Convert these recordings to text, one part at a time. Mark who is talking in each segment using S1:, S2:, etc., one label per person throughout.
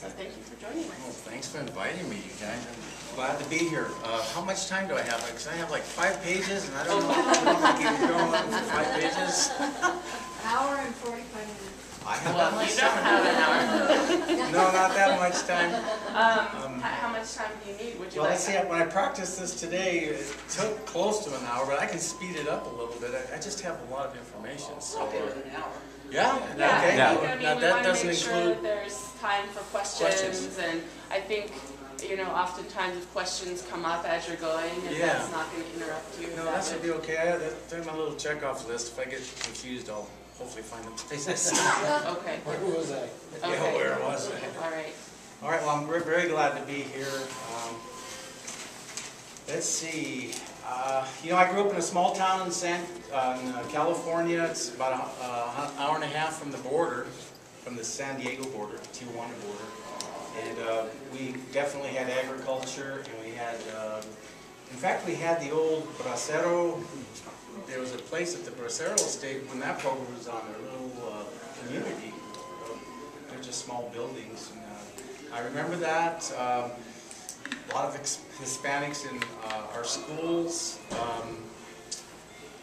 S1: So thank you for joining us.
S2: Well, thanks for inviting me, you guys. I'm glad to be here. How much time do I have? Because I have like 5 pages, and I don't know how long I can go on for 5 pages.
S3: Hour and 45 minutes.
S2: I have
S1: Well, you don't have an hour.
S2: No, not that much time.
S1: How much time do you need? Would you
S2: Well,
S1: like
S2: let's see, when I practiced this today, it took close to an hour, but I can speed it up a little bit. I just have a lot of information. So,
S3: I'll do it in an hour.
S2: yeah?
S1: Yeah,
S2: Okay.
S1: I
S2: Now,
S1: mean, we
S2: that
S1: want to
S2: doesn't
S1: make sure
S2: include...
S1: that there's time for questions, and I think, you know, oftentimes if questions come up as you're going, and
S2: Yeah.
S1: that's not going to interrupt you.
S2: No, that should be okay. That's my little checkoff list. If I get confused, I'll hopefully find the places.
S1: Okay.
S4: Where was I?
S2: Yeah, where was I?
S1: All right.
S2: All right, well, I'm very glad to be here. Let's see. You know, I grew up in a small town in California. It's about an hour and a half from the border, from the San Diego border, Tijuana border. And we definitely had agriculture, and we had, in fact, we had the old Bracero. There was a place at the Bracero estate when that program was on, a little community. They're just small buildings. And, I remember that. A lot of Hispanics in our schools.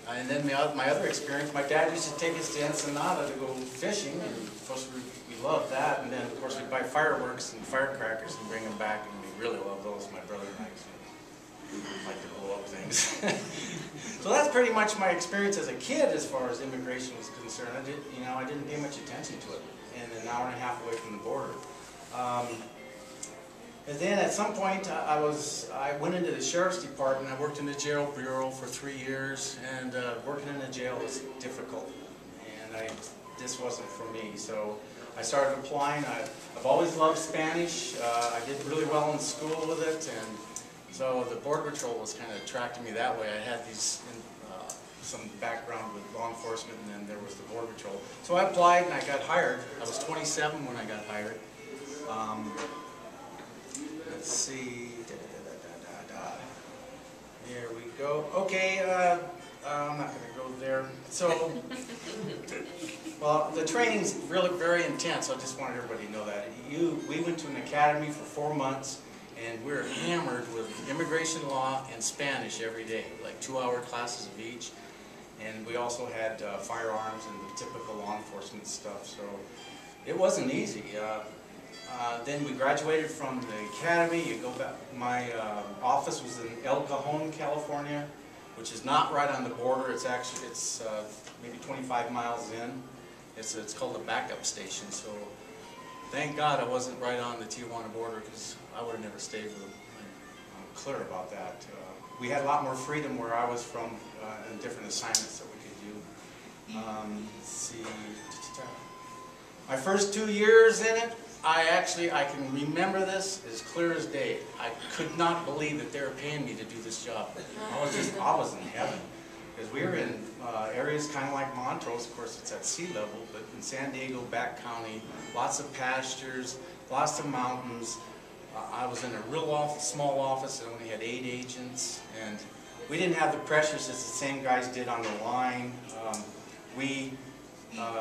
S2: And then my other experience, my dad used to take us to Ensenada to go fishing, and of course we loved that. And then of course we'd buy fireworks and firecrackers and bring them back, and we really loved those, my brother and I. We like to blow up things. So that's pretty much my experience as a kid as far as immigration was concerned. I didn't pay much attention to it, and an hour and a half away from the border. And then at some point I went into the sheriff's department. I worked in the jail bureau for 3 years, and working in the jail was difficult, and this wasn't for me. So I started applying. I've always loved Spanish. I did really well in school with it, and so the Border Patrol was kind of attracting me that way. I had some background with law enforcement, and then there was the Border Patrol. So I applied and I got hired. I was 27 when I got hired. Let's see. There we go. Okay, I'm not going to go there. So, well, the training's really very intense. I just wanted everybody to know that. We went to an academy for 4 months, and we were hammered with immigration law and Spanish every day, like 2-hour classes of each. And we also had firearms and the typical law enforcement stuff, so it wasn't easy. Then we graduated from the academy. You go back. My office was in El Cajon, California, which is not right on the border. It's maybe 25 miles in. It's called a backup station. So thank God I wasn't right on the Tijuana border, because I would have never stayed with them. I'm clear about that. We had a lot more freedom where I was from, and different assignments that we could do. Let's see. My first 2 years in it, I can remember this as clear as day. I could not believe that they were paying me to do this job. I was in heaven. Because we were in areas kind of like Montrose. Of course, it's at sea level, but in San Diego, back county, lots of pastures, lots of mountains. I was in a real small office that only had 8 agents, and we didn't have the pressures as the same guys did on the line.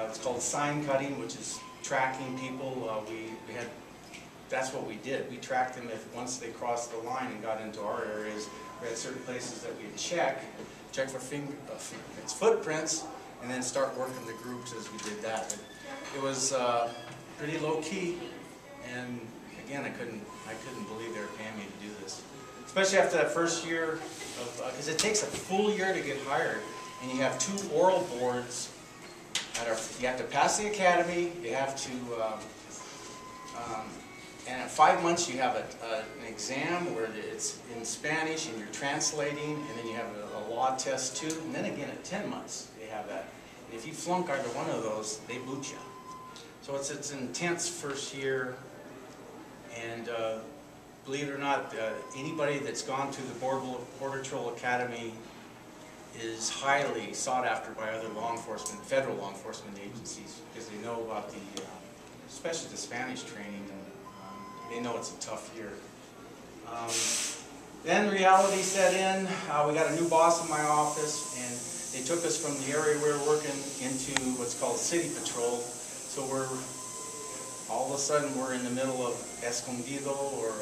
S2: It's called sign cutting, which is tracking people. That's what we did. We tracked them once they crossed the line and got into our areas. We had certain places that we'd check for footprints, and then start working the groups as we did that. It was pretty low key, and again, I couldn't believe they were paying me to do this. Especially after that first year, because it takes a full year to get hired, and you have 2 oral boards. You have to pass the academy. You have to, and at 5 months you have an exam where it's in Spanish and you're translating, and then you have a law test too. And then again at 10 months they have that. And if you flunk either one of those, they boot you. So it's an intense first year. And believe it or not, anybody that's gone through the Border Patrol Academy is highly sought after by other federal law enforcement agencies, because they know about especially the Spanish training, and they know it's a tough year. Then reality set in. We got a new boss in my office, and they took us from the area we were working into what's called City Patrol. So we're all of a sudden we're in the middle of Escondido or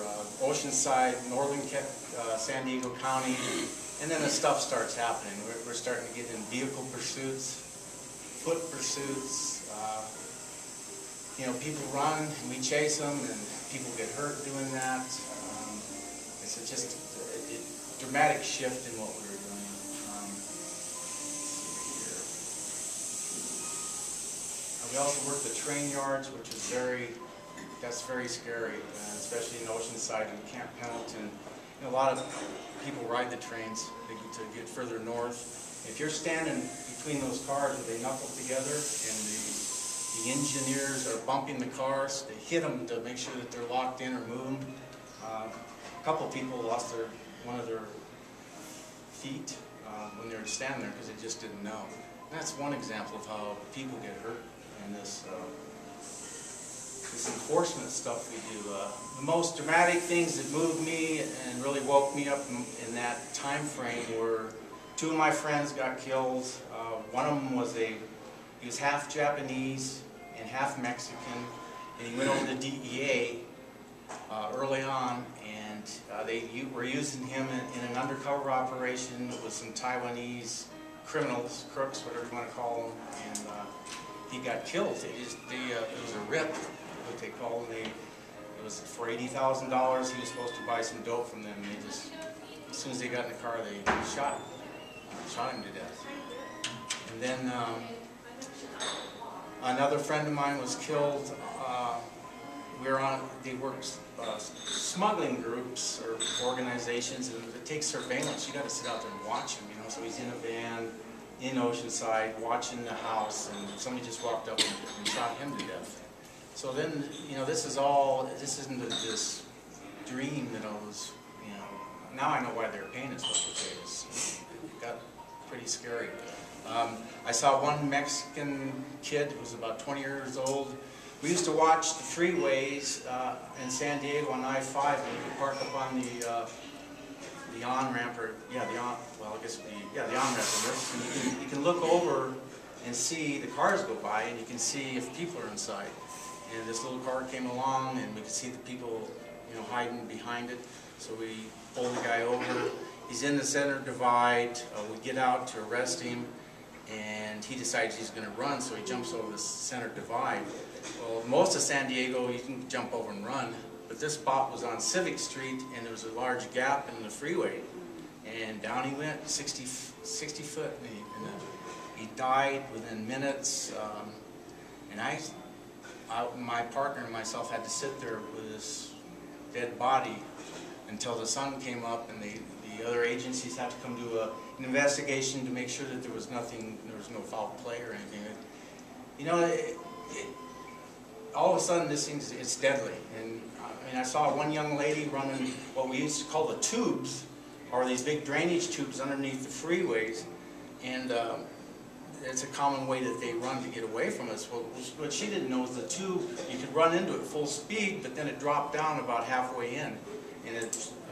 S2: Oceanside, northern San Diego County, and then the stuff starts happening. We're starting to get in vehicle pursuits, foot pursuits. You know, people run and we chase them, and people get hurt doing that. It's just a dramatic shift in what we were doing. Let's see here. We also worked the train yards, which is that's very scary, especially in Oceanside and Camp Pendleton. You know, a lot of people ride the trains to get further north. If you're standing between those cars where they knuckle together and the engineers are bumping the cars, they hit them to make sure that they're locked in or moved. A couple people lost one of their feet when they were standing there because they just didn't know. And that's one example of how people get hurt in this enforcement stuff we do. The most dramatic things that moved me and really woke me up in that time frame were two of my friends got killed. One of them he was half Japanese and half Mexican, and he went over to DEA early on, and they were using him in an undercover operation with some Taiwanese criminals, crooks, whatever you want to call them, and he got killed. It was a rip, what they call them. It was for $80,000. He was supposed to buy some dope from them, and they just, as soon as they got in the car, they shot him to death. And then another friend of mine was killed. They worked smuggling groups or organizations, and it takes surveillance. You got to sit out there and watch him, you know. So he's in a van in Oceanside watching the house, and somebody just walked up and shot him to death. So then, you know, this isn't this dream that I was, you know. Now I know why they're paying us what they pay us. It got pretty scary. I saw one Mexican kid who was about 20 years old. We used to watch the freeways in San Diego on I-5, and you could park up on the on-ramp, or the on-ramp. And you can look over and see the cars go by, and you can see if people are inside. And this little car came along, and we could see the people, you know, hiding behind it. So we pulled the guy over. He's in the center divide. We get out to arrest him, and he decides he's going to run, so he jumps over the center divide. Well, most of San Diego, you can jump over and run, but this spot was on Civic Street, and there was a large gap in the freeway. And down he went, 60 foot, and he died within minutes. And my partner and myself had to sit there with this dead body until the sun came up, and the other agencies had to come do an investigation to make sure that there was no foul play or anything. You know, all of a sudden this thing, it's deadly. And I mean, I saw one young lady running what we used to call the tubes, or these big drainage tubes underneath the freeways, and it's a common way that they run to get away from us. Well, what she didn't know is the tube, you could run into it full speed, but then it dropped down about halfway in. And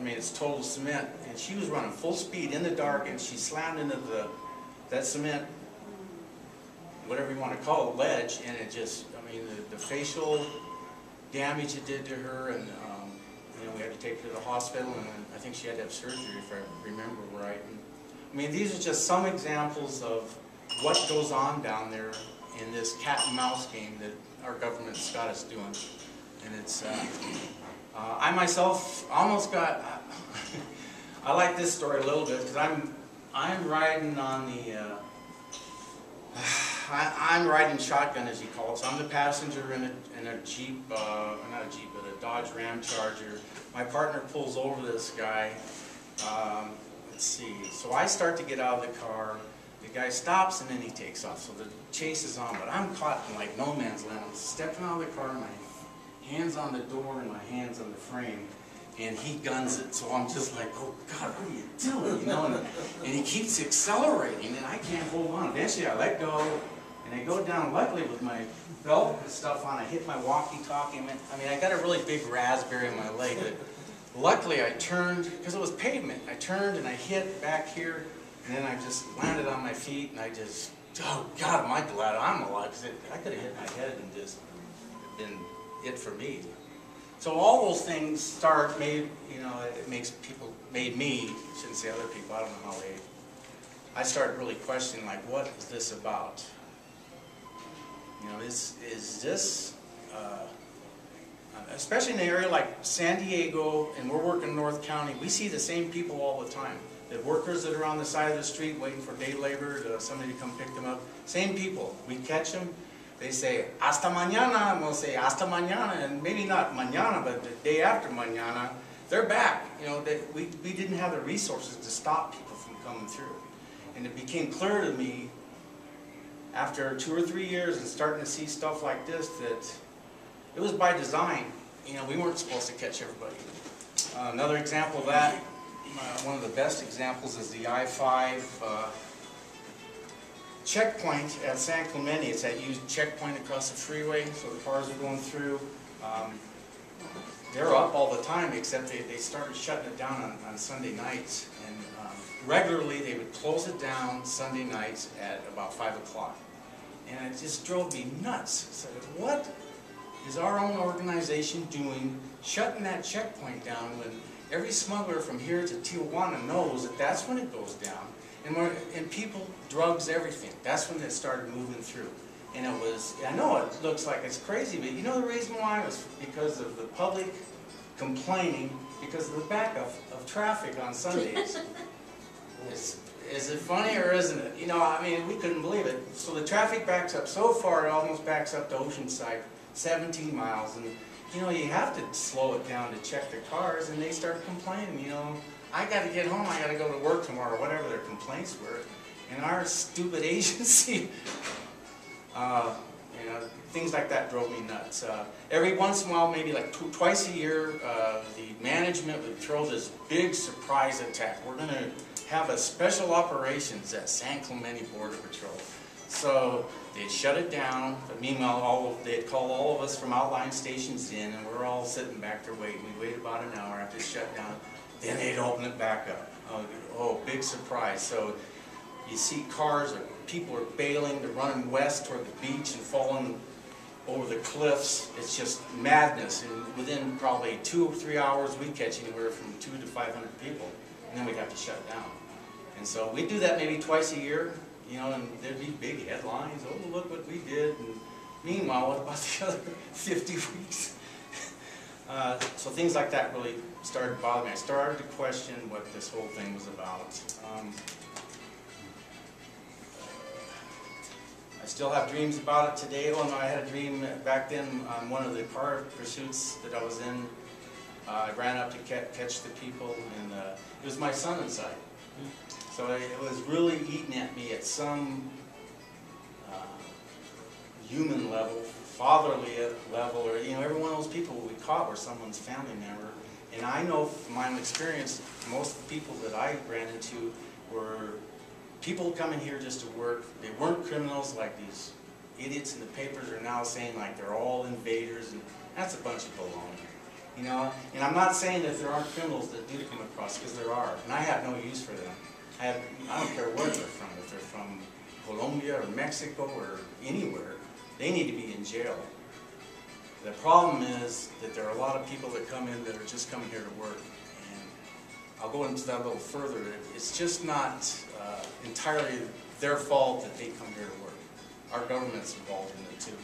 S2: it's total cement. And she was running full speed in the dark, and she slammed into that cement, whatever you want to call it, ledge, and it just, I mean, the facial damage it did to her, and you know, we had to take her to the hospital, and I think she had to have surgery, if I remember right. And, I mean, these are just some examples of what goes on down there in this cat and mouse game that our government's got us doing. And it's, I myself almost got, I like this story a little bit, because I'm riding on the, I'm riding shotgun, as you call it. So I'm the passenger in a Jeep, not a Jeep, but a Dodge Ram Charger. My partner pulls over this guy. Let's see. So I start to get out of the car. The guy stops, and then he takes off. So the chase is on, but I'm caught in like no man's land. I'm stepping out of the car, my hands on the door and my hands on the frame, and he guns it. So I'm just like, oh God, what are you doing? You know, and he keeps accelerating, and I can't hold on. Eventually, I let go, and I go down. Luckily, with my belt and stuff on, I hit my walkie-talkie. I mean, I got a really big raspberry in my leg. But luckily, I turned because it was pavement. I turned and I hit back here, and then I just landed on my feet, and I just, oh God, am I glad I'm alive? Because I could have hit my head and just been it for me. So all those things made me, shouldn't say other people, I don't know how I started really questioning, like, what is this about? You know, is this, especially in an area like San Diego, and we're working in North County, we see the same people all the time. The workers that are on the side of the street waiting for day labor, somebody to come pick them up, same people. We catch them, they say, hasta mañana, and we'll say, hasta mañana, and maybe not mañana, but the day after mañana, they're back. You know, we didn't have the resources to stop people from coming through. And it became clear to me after 2 or 3 years and starting to see stuff like this that it was by design. You know, we weren't supposed to catch everybody. Another example of that, one of the best examples is the I-5 checkpoint at San Clemente. It's that used checkpoint across the freeway, so the cars are going through. They're up all the time, except they started shutting it down on Sunday nights. And regularly they would close it down Sunday nights at about 5 o'clock. And it just drove me nuts. I said, what is our own organization doing shutting that checkpoint down when every smuggler from here to Tijuana knows that that's when it goes down? And people, drugs, everything. That's when it started moving through. And it was, I know it looks like it's crazy, but you know the reason why? It was because of the public complaining because of the backup of traffic on Sundays. Is it funny or isn't it? You know, I mean, we couldn't believe it. So the traffic backs up so far, it almost backs up to Oceanside, 17 miles. And, you know, you have to slow it down to check the cars, and they start complaining, you know, I got to get home, I got to go to work tomorrow, whatever their complaints were. And our stupid agency, you know, things like that drove me nuts. Every once in a while, maybe like twice a year, the management would throw this big surprise attack. We're going to have a special operations at San Clemente Border Patrol. So they'd shut it down, but meanwhile they'd call all of us from outlying stations in, and we're all sitting back there waiting. We waited about an hour after it shut down. Then they'd open it back up. Oh, big surprise. So you see cars, or people are bailing, they're running west toward the beach and falling over the cliffs. It's just madness. And within probably 2 or 3 hours, we'd catch anywhere from 200 to 500 people, and then we'd have to shut it down. And so we'd do that maybe twice a year, you know, and there'd be big headlines. Oh, look what we did. And meanwhile, what about the other 50 weeks? So things like that really started bothering me. I started to question what this whole thing was about. I still have dreams about it today. Oh no, I had a dream back then on one of the car pursuits that I was in. I ran up to catch the people, and it was my son inside. So it was really eating at me at some human level, fatherly level, or, you know, every one of those people we caught were someone's family member. And I know from my own experience, most of the people that I ran into were people coming here just to work. They weren't criminals like these idiots in the papers are now saying, like they're all invaders, and that's a bunch of baloney. You know, and I'm not saying that there aren't criminals that do come across, because there are, and I have no use for them. I don't care where they're from, if they're from Colombia or Mexico or anywhere, they need to be in jail. The problem is that there are a lot of people that come in that are just coming here to work, and I'll go into that a little further. It's just not entirely their fault that they come here to work. Our government's involved in it too.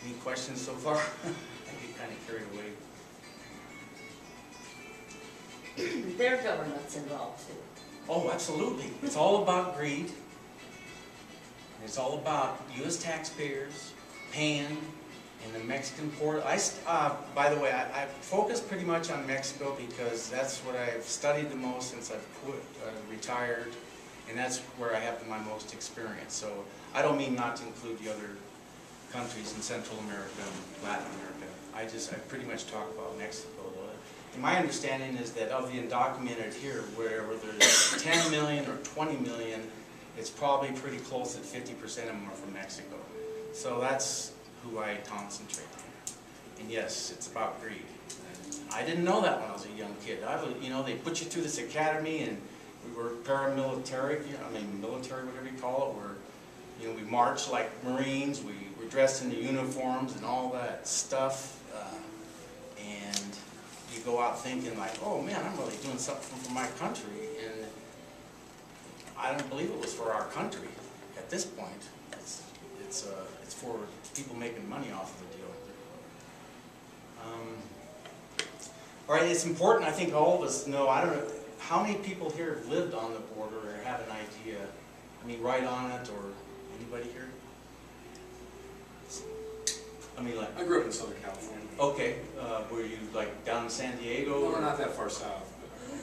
S2: Any questions so far? I get kind of carried away.
S4: Their government's involved too.
S2: Oh, absolutely. It's all about greed. It's all about U.S. taxpayers paying in the Mexican port. By the way, I focus pretty much on Mexico because that's what I've studied the most since I've retired, and that's where I have my most experience. So I don't mean not to include the other countries in Central America and Latin America. I pretty much talk about Mexico. And my understanding is that of the undocumented here, wherever there's 10 million or 20 million, it's probably pretty close that 50% of them are from Mexico. So that's who I concentrate on. And yes, it's about greed. And I didn't know that when I was a young kid. You know, they put you through this academy, and we were paramilitary, you know, I mean military, whatever you call it, where, you know, we march like Marines, we're dressed in the uniforms and all that stuff, and you go out thinking like, oh man, I'm really doing something for my country, and I don't believe it was for our country at this point. It's for people making money off of the deal. All right, it's important, I think all of us know, I don't know, how many people here have lived on the border or have an idea, I mean, right on it, or anybody here? I mean, like...
S5: I grew up in Southern California.
S2: Okay, were you like down in San Diego?
S5: No,
S2: or?
S5: we're not that far south.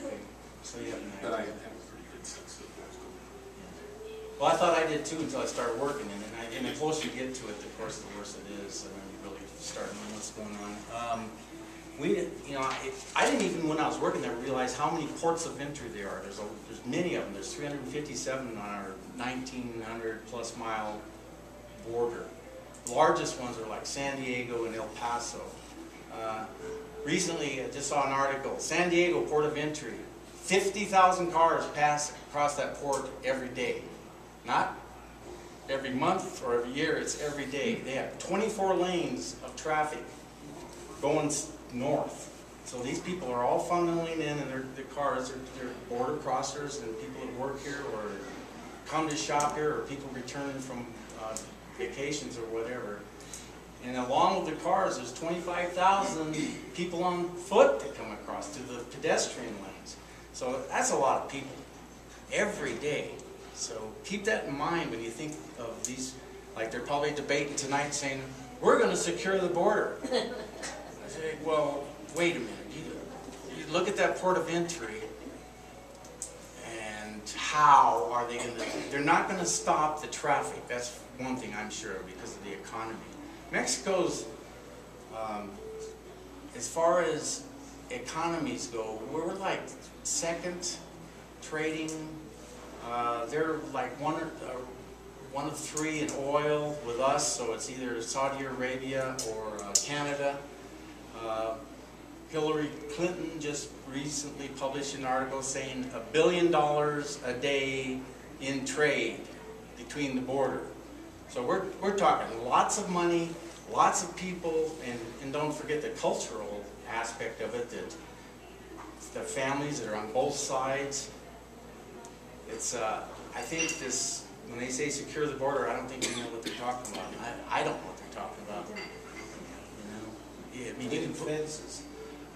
S2: Okay. So you have an
S5: But I
S2: idea.
S5: have a pretty good sense of what's
S2: Well, I thought I did too until I started working in it. And the closer you get to it, of course, the worse it is. And then you really start knowing what's going on. You know, I didn't even, when I was working there, realize how many ports of entry there are. There's many of them. There's 357 on our 1,900 plus mile border. The largest ones are like San Diego and El Paso. Recently, I just saw an article, San Diego port of entry, 50,000 cars pass across that port every day. Not every month or every year, it's every day. They have 24 lanes of traffic going north. So these people are all funneling in their cars, they're border crossers and people that work here or come to shop here or people returning from vacations or whatever. And along with the cars, there's 25,000 people on foot that come across to the pedestrian lanes. So that's a lot of people every day. So keep that in mind when you think of these, like they're probably debating tonight saying, we're going to secure the border. I say, well, wait a minute. You look at that port of entry, and how are they going to, they're not going to stop the traffic. That's one thing I'm sure of because of the economy. Mexico's, as far as economies go, we're like second trading. They're like one of three in oil with us, so it's either Saudi Arabia or Canada. Hillary Clinton just recently published an article saying $1 billion a day in trade between the border. So we're talking lots of money, lots of people, and don't forget the cultural aspect of it, that the families that are on both sides. It's, I think this, when they say secure the border, I don't think they know what they're talking about. I don't know what they're talking about. You know, yeah, I mean, you can put fences.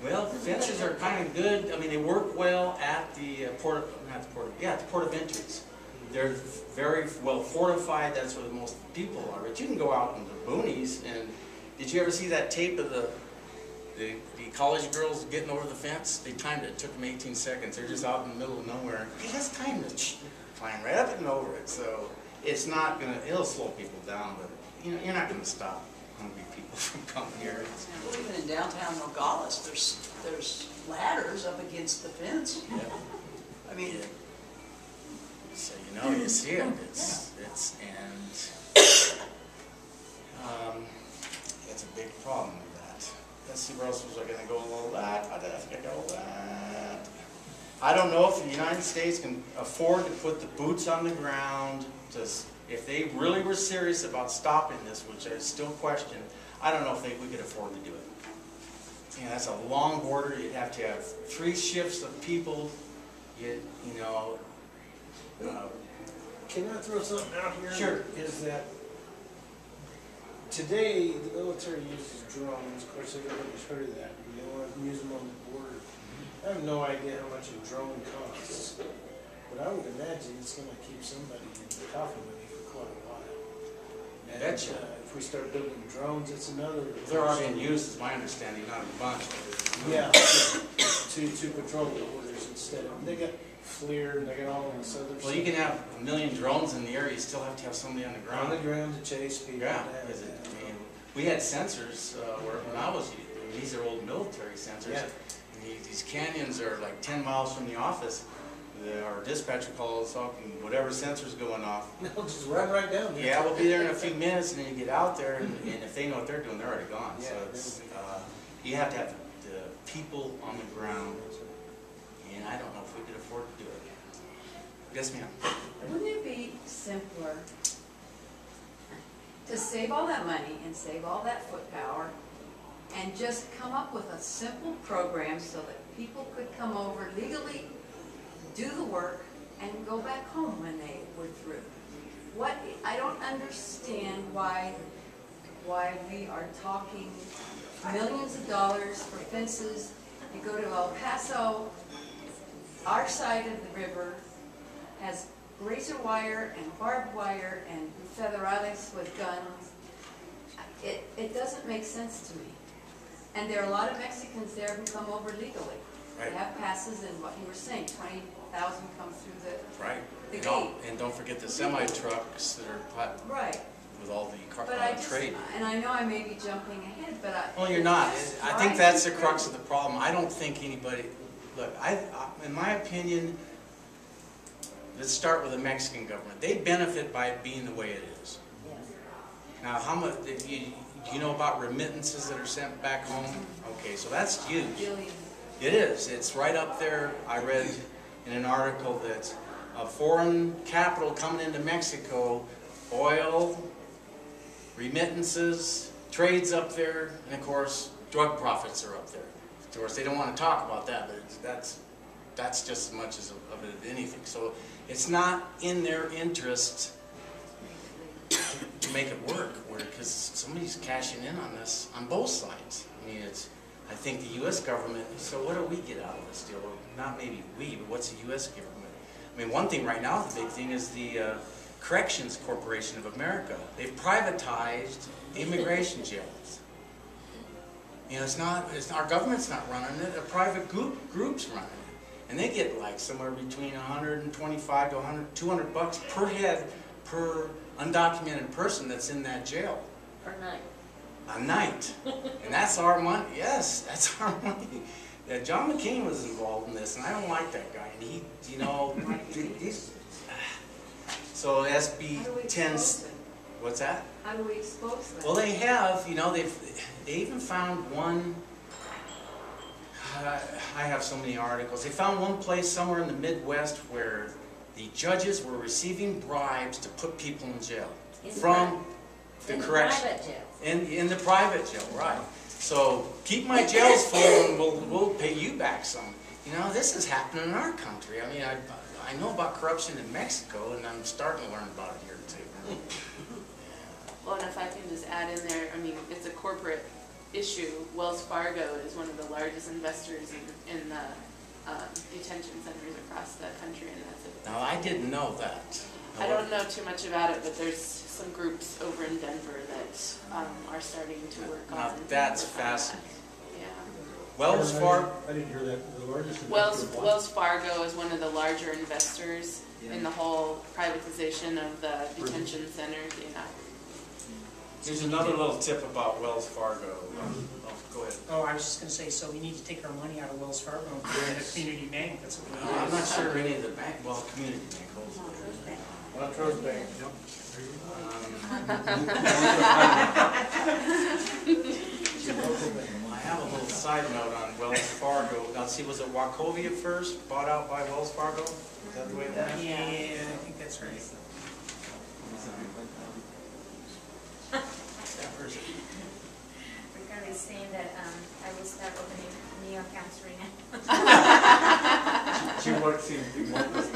S2: Well, fences are kind of good. I mean, they work well at the port of entries. They're very well fortified. That's where the most people are. But you can go out in the boonies, and did you ever see that tape of the college girls getting over the fence? They timed it. It took them 18 seconds. They're just out in the middle of nowhere. Hey, that's time to climb right up and over it. So it's not gonna. It'll slow people down, but you know, you're not gonna stop hungry people from coming here.
S6: Well, even in downtown Nogales, there's ladders up against the fence.
S2: Yeah.
S6: I mean,
S2: Yeah. So you know, you see it. It's a big problem with that. Let's see where else was I going to go with all that. I think I got all that. I don't know if the United States can afford to put the boots on the ground. If they really were serious about stopping this, which I still question, I don't know if we could afford to do it. You know, that's a long border. You'd have to have 3 shifts of people. You know.
S7: Can I throw something out here?
S2: Sure.
S7: Is that today the military uses drones. Of course, everybody's heard of that. You don't want to use them on the border. I have no idea how much a drone costs, but I would imagine it's going to keep somebody in the coffee money for quite a while. And
S2: Betcha.
S7: if we start building drones, it's another.
S2: They're already in use, is my understanding, not a bunch.
S7: Yeah, to patrol the borders instead of, they got FLIR and they got all this other stuff.
S2: Well, you can have 1 million drones in the area, you still have to have somebody on the ground.
S7: On the ground to chase people.
S2: Yeah, because I mean, we had sensors when I was, these are old military sensors.
S7: Yeah.
S2: And these canyons are like 10 miles from the office. Our dispatcher calls up and whatever sensor's going off.
S7: They'll just run right down there.
S2: Yeah, we'll be there in a few minutes, and then you get out there, and if they know what they're doing, they're already gone.
S7: Yeah,
S2: So it's, you have to have the people on the ground, and I don't know if we could afford to do it. Yes, ma'am.
S4: Wouldn't it be simpler
S3: to save all that money and save all that foot power and just come up with a simple program so that people could come over legally, do the work, and go back home when they were through. I don't understand why we are talking millions of dollars for fences. You go to El Paso, our side of the river has razor wire and barbed wire and federales with guns. It doesn't make sense to me. And there are a lot of Mexicans there who come over legally.
S2: Right.
S3: They have passes, and what you were saying, 20,000 come through
S2: Right.
S3: the
S2: And
S3: gate.
S2: and don't forget the semi-trucks that are
S3: Right.
S2: with all the
S3: But I just,
S2: trade.
S3: and I know I may be jumping ahead, but I.
S2: Well, you're not.
S3: it's
S2: I think
S3: right.
S2: that's the crux of the problem. I don't think anybody, look, in my opinion, let's start with the Mexican government. They benefit by it being the way it is.
S4: Yes.
S2: Now, how much, do you know about remittances that are sent back home? Okay, so that's huge.
S3: Billions.
S2: It is. It's right up there. I read in an article that foreign capital coming into Mexico, oil, remittances, trades up there, and of course, drug profits are up there. Of course, they don't want to talk about that, but that's just as much as of it as anything. So it's not in their interest to make it work, because somebody's cashing in on this on both sides. I mean, I think the U.S. government, so what do we get out of this deal? Well, not maybe we, but what's the U.S. government? I mean, one thing right now, the big thing is the Corrections Corporation of America. They've privatized the immigration jails. You know, our government's not running it, a private group's running it. And they get like somewhere between $125 to $200 per head per undocumented person that's in that jail.
S4: Per night.
S2: A night. And that's our money. Yes, that's our money. John McCain was involved in this, and I don't like that guy. And he, you know, so SB
S3: How do we
S2: 10,
S3: expose them?
S2: what's that?
S3: How do we expose them?
S2: Well, they have, you know, they even found one, I have so many articles, they found one place somewhere in the Midwest where the judges were receiving bribes to put people in jail from the correction.
S4: Private jail.
S2: In the private jail, right. So keep my jails full and we'll pay you back some. You know, this is happening in our country. I mean, I know about corruption in Mexico, and I'm starting to learn about it here too.
S1: Well, and if I can just add in there, I mean, it's a corporate issue. Wells Fargo is one of the largest investors in the detention centers across the country, and that's it.
S2: Now, I didn't know that.
S1: I don't know too much about it, but there's some groups over in Denver that are starting to work
S2: Now,
S1: on.
S2: that's
S1: work on
S2: fascinating.
S1: that. Yeah.
S2: Wells Fargo.
S8: I didn't hear that. The largest investor of what?
S1: Wells Fargo is one of the larger investors in the whole privatization of the detention centers. Yeah.
S2: Here's another little tip about Wells Fargo. Go ahead.
S9: Oh, I was just gonna say, so we need to take our money out of Wells Fargo and put it in a community bank, that's what we need.
S2: I'm not sure any of the bank, well, community bank holds it.
S7: Montrose Bank.
S2: I have a little side note on Wells Fargo. Now, see, was it Wachovia first, bought out by Wells Fargo? Is that the way it went?
S9: Yeah, I think that's right.
S2: Where is it?
S10: Ricardo is saying that I will start opening new accounts right now.
S5: She works in Montes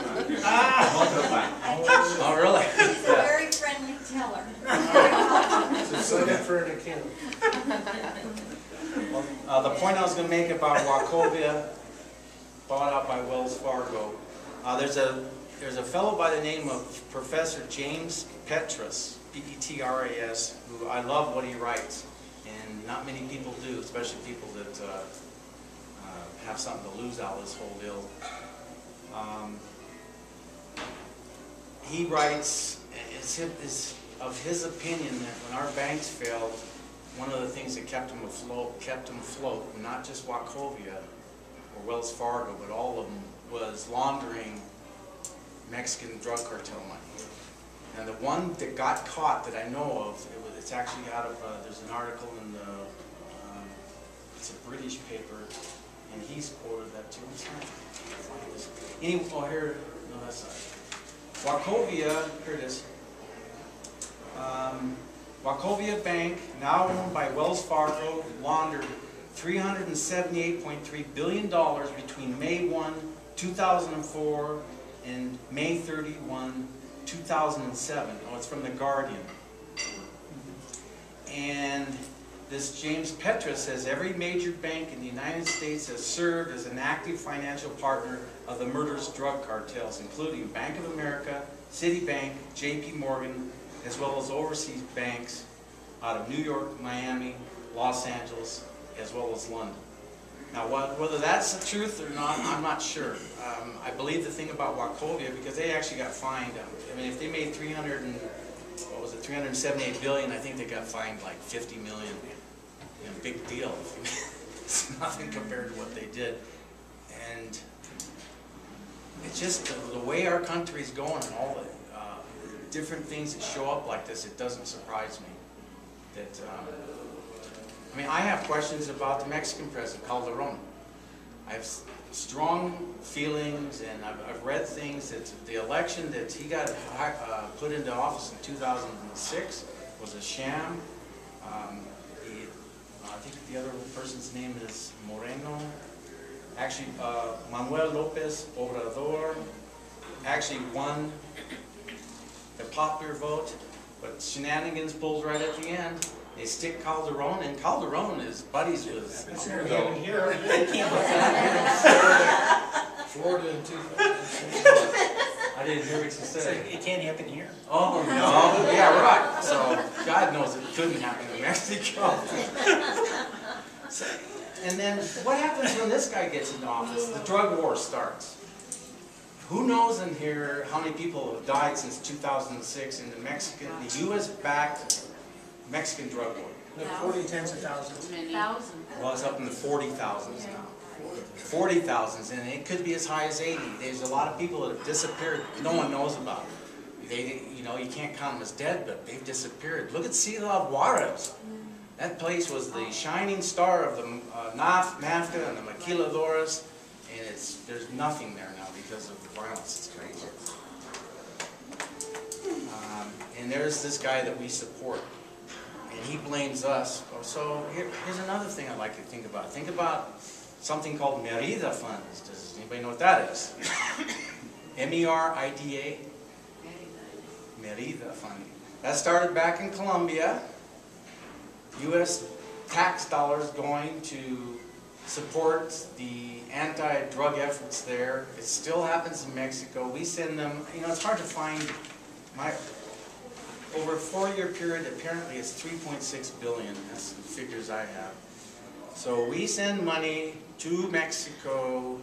S2: Oh, really?
S10: She's a very friendly teller.
S7: So sign up for an account.
S2: The point I was going to make about Wachovia, bought out by Wells Fargo, there's a fellow by the name of Professor James Petras, Petras, who I love what he writes, and not many people do, especially people that have something to lose out of this whole deal. He writes, it's of his opinion that when our banks failed, one of the things that kept them afloat, not just Wachovia or Wells Fargo, but all of them, was laundering Mexican drug cartel money. And the one that got caught that I know of, it's actually out of, there's an article in the, it's a British paper, and he's quoted that too. Oh, here, no, that's not it. Wachovia, here it is. Wachovia Bank, now owned by Wells Fargo, laundered $378.3 billion between May 1, 2004 and May 31, 2007. Oh, it's from The Guardian. And this James Petra says every major bank in the United States has served as an active financial partner of the murderous drug cartels, including Bank of America, Citibank, JP Morgan, as well as overseas banks out of New York, Miami, Los Angeles, as well as London. Now, whether that's the truth or not, I'm not sure. I believe the thing about Wachovia, because they actually got fined. I mean, if they made 378 billion, I think they got fined like 50 million. You know, big deal. It's nothing compared to what they did. And it's just the way our country's going and all the different things that show up like this, it doesn't surprise me. That, I mean, I have questions about the Mexican president, Calderon. I have strong feelings, and I've read things that the election that he got put into office in 2006 was a sham. I think the other person's name is Moreno. Actually, Manuel Lopez Obrador actually won the popular vote, but shenanigans pulled right at the end. They stick Calderon, and Calderon is buddies with.
S7: Here, Florida in 2006.
S2: I didn't hear what you said.
S9: It can't happen here.
S2: Oh no! Yeah, right. So God knows it couldn't happen in Mexico. So, and then what happens when this guy gets into office? The drug war starts. Who knows in here how many people have died since 2006 in the U.S.-backed Mexican drug war?
S9: Tens of thousands.
S1: Thousands.
S2: Well, it's up in the 40,000s now. 40,000s, and it could be as high as 80. There's a lot of people that have disappeared. No one knows about it. They, you know, you can't count them as dead, but they've disappeared. Look at Ciudad Juarez. That place was the shining star of the NAFTA and the maquiladoras, and there's nothing there now because of the violence. It's crazy. And there's this guy that we support, and he blames us. So here's another thing I'd like you to think about. Think about something called Merida funds. Does anybody know what that is? M-E-R-I-D-A? Merida fund. That started back in Colombia. U.S. tax dollars going to support the anti-drug efforts there. It still happens in Mexico. We send them, you know, it's hard to find. Over a 4-year period, apparently it's 3.6 billion. That's the figures I have. So we send money to Mexico,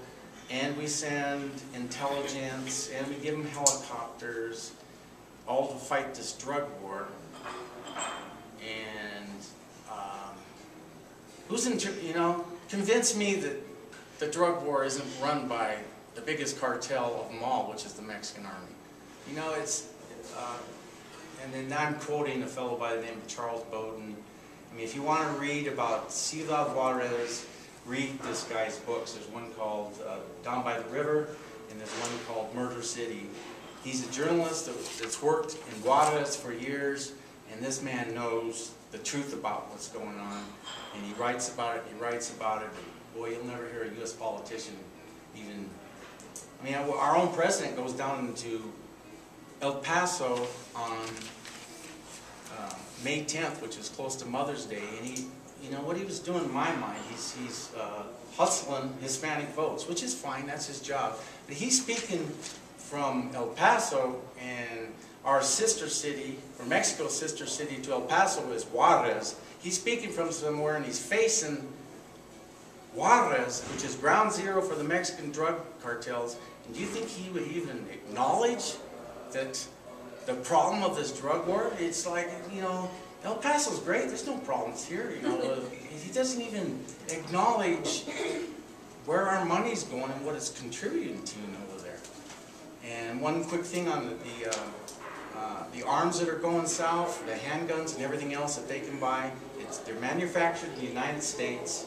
S2: and we send intelligence, and we give them helicopters, all to fight this drug war. And convince me that the drug war isn't run by the biggest cartel of them all, which is the Mexican army. You know, and then I'm quoting a fellow by the name of Charles Bowden. I mean, if you want to read about Ciudad Juarez, read this guy's books. There's one called Down by the River, and there's one called Murder City. He's a journalist that's worked in Juarez for years, and this man knows the truth about what's going on, and he writes about it, and boy, you'll never hear a U.S. politician even, I mean, our own president goes down into El Paso on May 10th, which is close to Mother's Day, and you know, what he was doing in my mind, he's hustling Hispanic votes, which is fine, that's his job. But he's speaking from El Paso, and our sister city, or Mexico's sister city to El Paso is Juarez. He's speaking from somewhere, and he's facing Juarez, which is ground zero for the Mexican drug cartels. And do you think he would even acknowledge that the problem of this drug war? It's like, you know, El Paso's great, there's no problems here, you know. He doesn't even acknowledge where our money's going and what it's contributing to over there. And one quick thing on the arms that are going south, the handguns and everything else that they can buy, they're manufactured in the United States.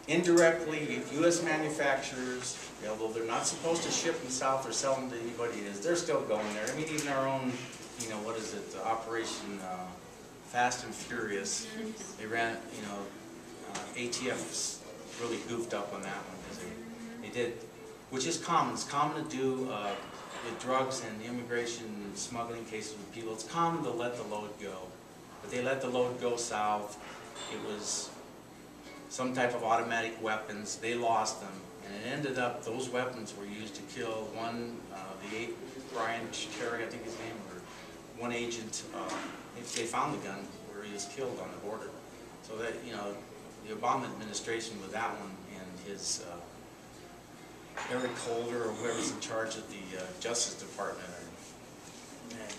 S2: Indirectly, U.S. manufacturers, although they're not supposed to ship them south or sell them to anybody, they're still going there. I mean, even our own you know, what is it, Operation Fast and Furious. They ran, you know, ATF really goofed up on that one because they did, which is common. It's common to do with drugs and immigration smuggling cases with people. It's common to let the load go, but they let the load go south. It was some type of automatic weapons. They lost them, and it ended up those weapons were used to kill one, Brian Terry, I think his name, or one agent. They found the gun where he was killed on the border. So that, you know, the Obama administration with that one and his Eric Holder or whoever's in charge of the Justice Department,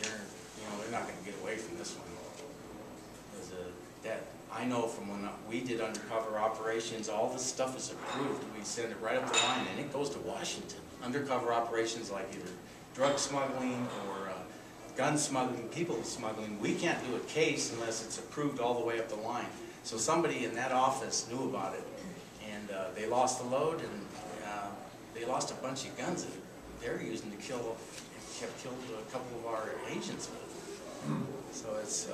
S2: they're not going to get away from this one. That I know from when we did undercover operations, all this stuff is approved. We send it right up the line, and it goes to Washington. Undercover operations like either drug smuggling or gun smuggling, people smuggling, we can't do a case unless it's approved all the way up the line. So somebody in that office knew about it, and they lost the load, and they lost a bunch of guns that they're using to kill, have killed a couple of our agents with. So it's...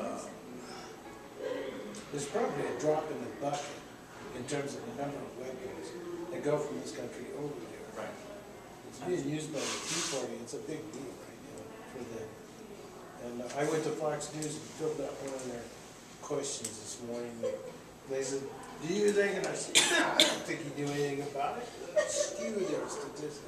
S7: There's probably a drop in the bucket in terms of the number of weapons that go from this country over there.
S2: Right.
S7: It's being used by the Tea Party. It's a big deal right now for them. And I went to Fox News and filled out one of their questions this morning. They said, "Do you think?" And I said, "No, I don't think you knew anything about it." Skew their statistics.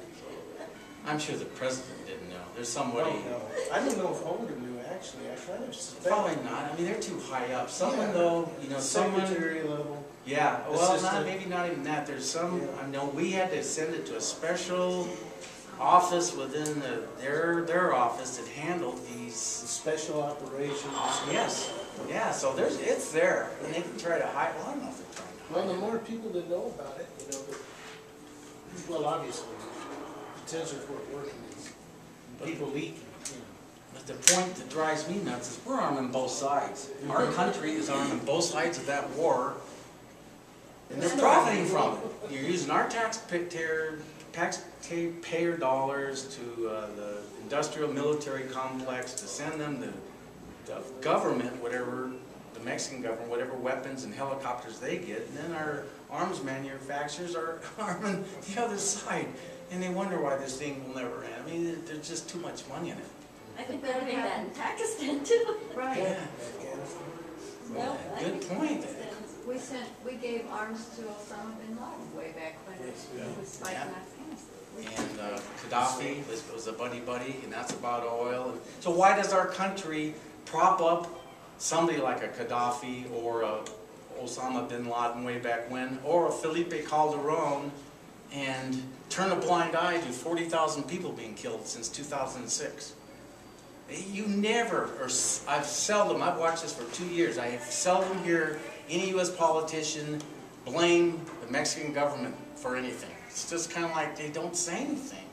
S2: I'm sure the president didn't know. There's somebody...
S7: No. I don't know if Holder knew, actually. I kind of suspect.
S2: Probably not. I mean, they're too high up. Someone, though, you know, someone...
S7: Secretary level.
S2: Yeah, well,
S7: Assistant.
S2: maybe not even that. There's some...
S7: Yeah.
S2: I know we had to send it to a special office within their office that handled these...
S7: Special operations.
S2: Yes. Yeah, so it's there. And they can try to hide... Well, I don't know if they're trying to hide
S7: Well, the
S2: it.
S7: more people that know about it, you know, well, obviously, potential for it working is people leaking. You know.
S2: But the point that drives me nuts is we're arming both sides. Our country is arming both sides of that war, and they're profiting from it. You're using our taxpayer dollars to the industrial military complex to send them the government, whatever, the Mexican government, whatever weapons and helicopters they get, and then our arms manufacturers are arming the other side. And they wonder why this thing will never end. I mean, there's just too much money in it.
S4: I think they're doing that in Pakistan too.
S3: Right.
S2: Yeah.
S7: Afghanistan.
S4: No, I
S2: Good
S4: think
S2: point.
S3: We gave arms to Osama bin Laden way back when he was fighting Afghanistan.
S2: And Gaddafi was a buddy, and that's about oil. So why does our country prop up somebody like a Gaddafi or a Osama bin Laden way back when, or a Felipe Calderon, and turn a blind eye to 40,000 people being killed since 2006? You never, or I've watched this for 2 years, I have seldom hear any U.S. politician blame the Mexican government for anything. It's just kind of like they don't say anything.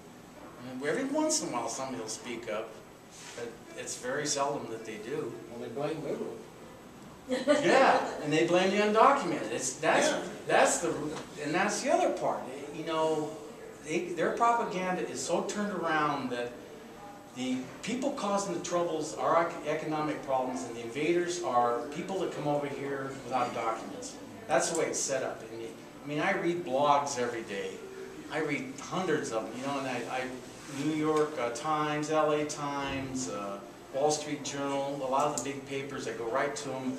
S2: I mean, every once in a while somebody will speak up, but it's very seldom that they do.
S7: Well, they blame liberal.
S2: Yeah, and they blame the undocumented. That's the other part. You know, their propaganda is so turned around that the people causing the troubles are economic problems, and the invaders are people that come over here without documents. That's the way it's set up. And I mean, I read blogs every day. I read hundreds of them, you know, and New York Times, LA Times, Wall Street Journal, a lot of the big papers, I go right to them.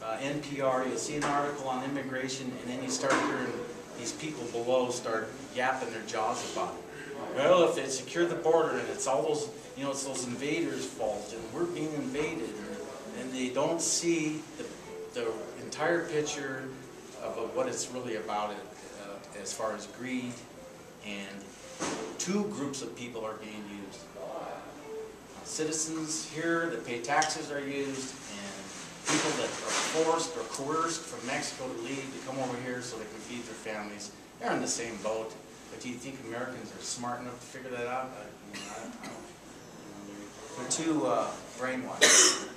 S2: NPR, you'll see an article on immigration, and then you start hearing these people below start yapping their jaws about it. Well, if they secure the border, and it's all those, you know, it's those invaders' fault, and we're being invaded, and they don't see the entire picture of what it's really about, as far as greed, and two groups of people are being used. Citizens here that pay taxes are used, and people that are forced or coerced from Mexico to leave to come over here so they can feed their families. They're in the same boat. But do you think Americans are smart enough to figure that out? I don't know. They're too brainwashed.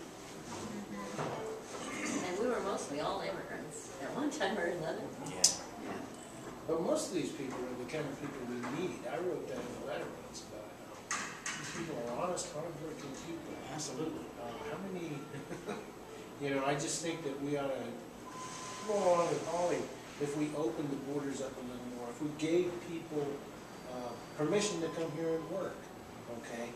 S4: And we were mostly all immigrants at one time or another.
S2: Yeah.
S7: But most of these people are the kind of people we need. I wrote that in a letter once about how people are honest, hardworking people.
S2: Absolutely.
S7: How many, you know, I just think that we ought to go along with Holly, if we opened the borders up a little more, if we gave people permission to come here and work, okay?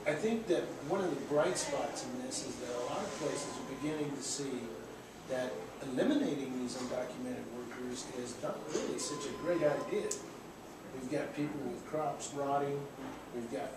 S7: I think that one of the bright spots in this is that a lot of places are beginning to see that eliminating these undocumented workers is not really such a great idea. We've got people with crops rotting, we've got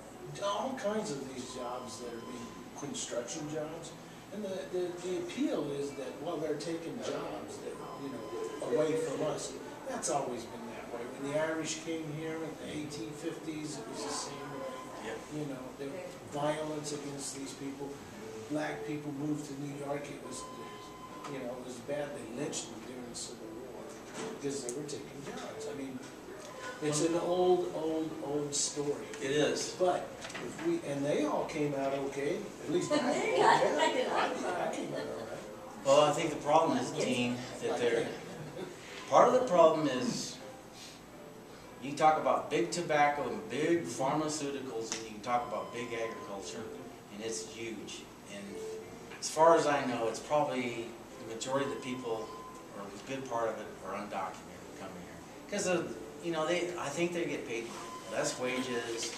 S7: all kinds of these jobs that are being construction jobs. And the appeal is that, well, they're taking jobs that, you know, away from us. That's always been that way. When the Irish came here in the 1850s, it was the same way.
S2: Yep.
S7: You know, the violence against these people. Black people moved to New York. It was, you know, it was bad. They lynched them during the Civil War because they were taking jobs. I mean, it's an old story.
S2: It is.
S7: But if we, and they all came out okay. At least I did. I came out all right.
S2: Well, I think the problem is, Dean, that they're, part of the problem is, you talk about big tobacco and big pharmaceuticals, and you can talk about big agriculture, and it's huge. And as far as I know, it's probably the majority of the people, or a good part of it, are undocumented coming here. Because of, you know, I think they get paid less wages.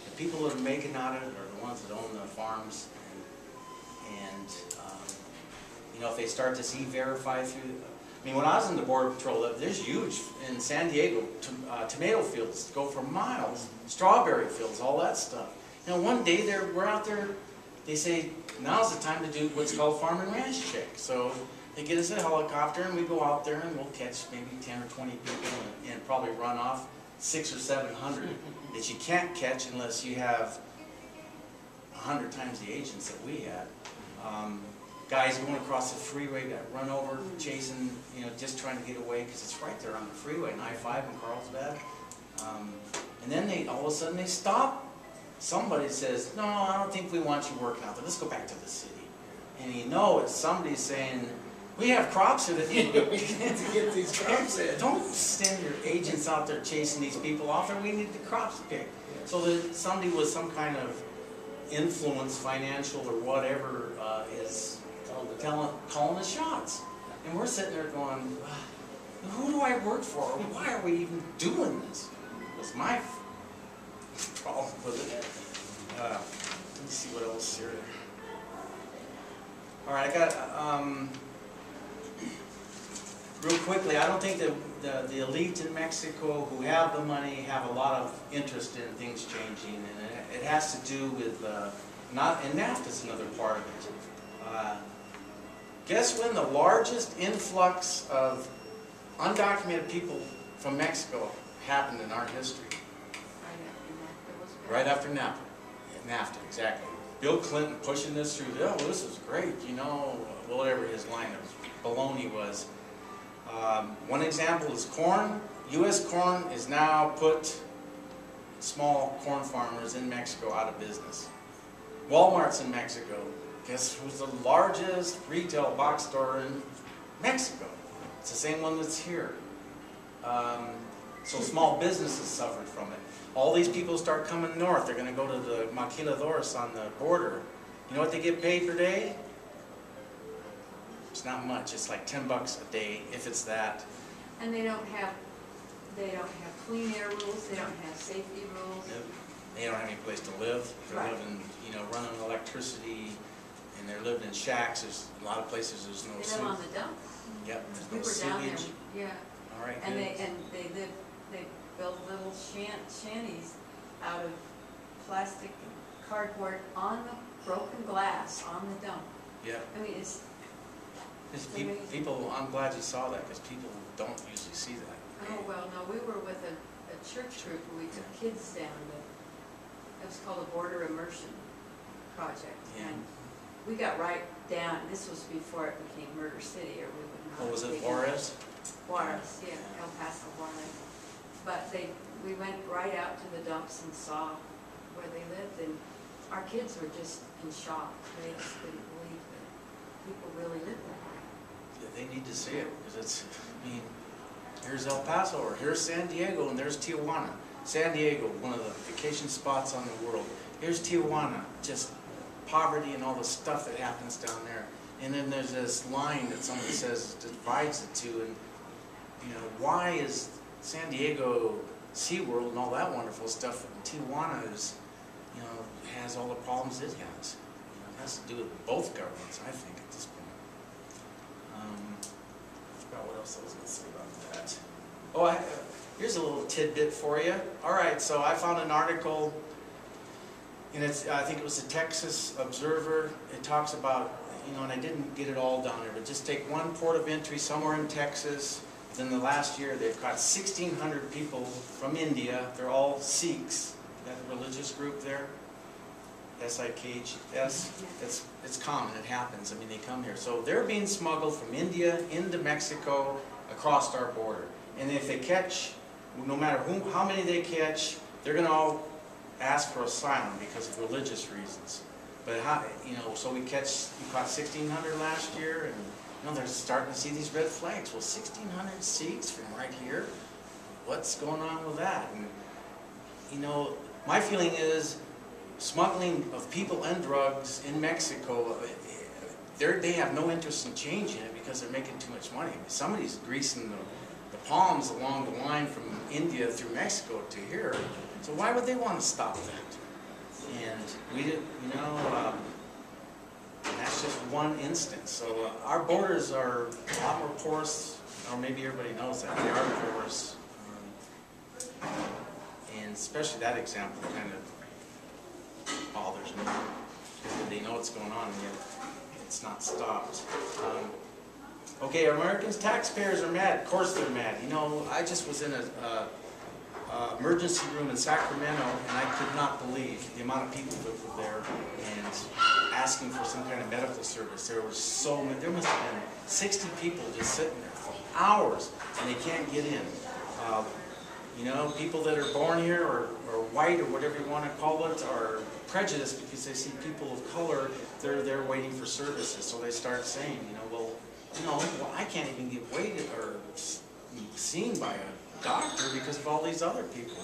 S2: The people that are making out of it are the ones that own the farms, and you know, if they start to see verify through. I mean, when I was in the Border Patrol, there's huge, in San Diego, tomato fields go for miles, strawberry fields, all that stuff. You know, one day we're out there, they say, now's the time to do what's called farm and ranch check. So they get us a helicopter and we go out there and we'll catch maybe 10 or 20 people and probably run off 600 or 700 that you can't catch unless you have 100 times the agents that we had. Guys going across the freeway got run over, chasing, you know, just trying to get away because it's right there on the freeway, and I-5 in Carlsbad. And then all of a sudden they stop. Somebody says, no, I don't think we want you working out there. Let's go back to the city. And you know it's somebody saying, we have crops here that need to
S7: get these crops in.
S2: Don't send your agents out there chasing these people off there. We need the crops picked. So that somebody with some kind of influence, financial or whatever, is calling the shots. And we're sitting there going, who do I work for? Why are we even doing this? That's my problem with it. Let me see what else here. All right, I got, real quickly, I don't think that the elite in Mexico who have the money have a lot of interest in things changing, and it has to do with, and NAFTA's another part of it. Guess when the largest influx of undocumented people from Mexico happened in our history? Right after NAFTA. NAFTA, exactly. Bill Clinton pushing this through, oh, this is great, you know, whatever his line of baloney was. One example is corn. U.S. corn is now put small corn farmers in Mexico out of business. Walmart's in Mexico. Guess who's the largest retail box store in Mexico? It's the same one that's here. So small businesses suffered from it. All these people start coming north. They're going to go to the maquiladoras on the border. You know what they get paid per day? It's not much. It's like $10 a day, if it's that.
S3: And they don't have clean air rules, they don't have safety rules.
S2: Yep. They don't have any place to live. They're
S3: Right.
S2: living, you know, running electricity, and they're living in shacks. There's a lot of places there's no
S3: They live on the dump.
S2: Yep, there's
S3: We
S2: no
S3: were down there,
S2: sewage.
S3: yeah.
S2: All right,
S3: And
S2: good.
S3: they build little shanties out of plastic cardboard on the broken glass on the dump.
S2: Yep.
S3: I mean, it's amazing.
S2: People, I'm glad you saw that, because people don't usually see that.
S3: Oh, well, no, we were with a church group and we took kids down to, it was called a Border Immersion Project.
S2: Yeah.
S3: And we got right down, this was before it became Murder City, or we would not.
S2: What was
S3: have
S2: it,
S3: taken-
S2: Juarez?
S3: Juarez, yeah, El Paso, Juarez. But we went right out to the dumps and saw where they lived, and our kids were just in shock. They just couldn't believe that people really lived that way.
S2: Yeah, they need to see it, because it's, I mean, here's El Paso, or here's San Diego, and there's Tijuana. San Diego, one of the vacation spots on the world. Here's Tijuana, just poverty and all the stuff that happens down there. And then there's this line that someone says divides the two. And you know, why is San Diego SeaWorld and all that wonderful stuff, and Tijuana is, you know, has all the problems it has? You know, it has to do with both governments, I think, at this point. I forgot what else I was going to say about that. Oh, here's a little tidbit for you. All right, so I found an article, and I think it was the Texas Observer. It talks about, you know, and I didn't get it all down there, but just take one port of entry somewhere in Texas. Within the last year, they've caught 1,600 people from India. They're all Sikhs, that religious group there. S-I-K-H-S. It's common, it happens. I mean, they come here. So they're being smuggled from India into Mexico across our border. And if they catch, no matter how many they catch, they're going to all ask for asylum because of religious reasons. But how, you know, so we caught 1,600 last year, and you know, they're starting to see these red flags. Well, 1,600 Sikhs from right here. What's going on with that? And you know, my feeling is smuggling of people and drugs in Mexico, they have no interest in changing it because they're making too much money. I mean, somebody's greasing the palms along the line from India through Mexico to here. So why would they want to stop that? And we didn't, you know, and that's just one instance. So our borders are a lot more porous, or maybe everybody knows that, they are porous. And especially that example kind of bothers me, because they know what's going on, and yet it's not stopped. Okay, Americans, taxpayers are mad. Of course they're mad. You know, I just was in a emergency room in Sacramento, and I could not believe the amount of people that were there and asking for some kind of medical service. There were so many. There must have been 60 people just sitting there for hours, and they can't get in. You know, people that are born here or white or whatever you want to call it are prejudiced because they see people of color. They're there waiting for services, so they start saying, you know, well, I can't even get waited or seen by a doctor because of all these other people.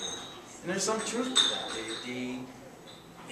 S2: And there's some truth to that.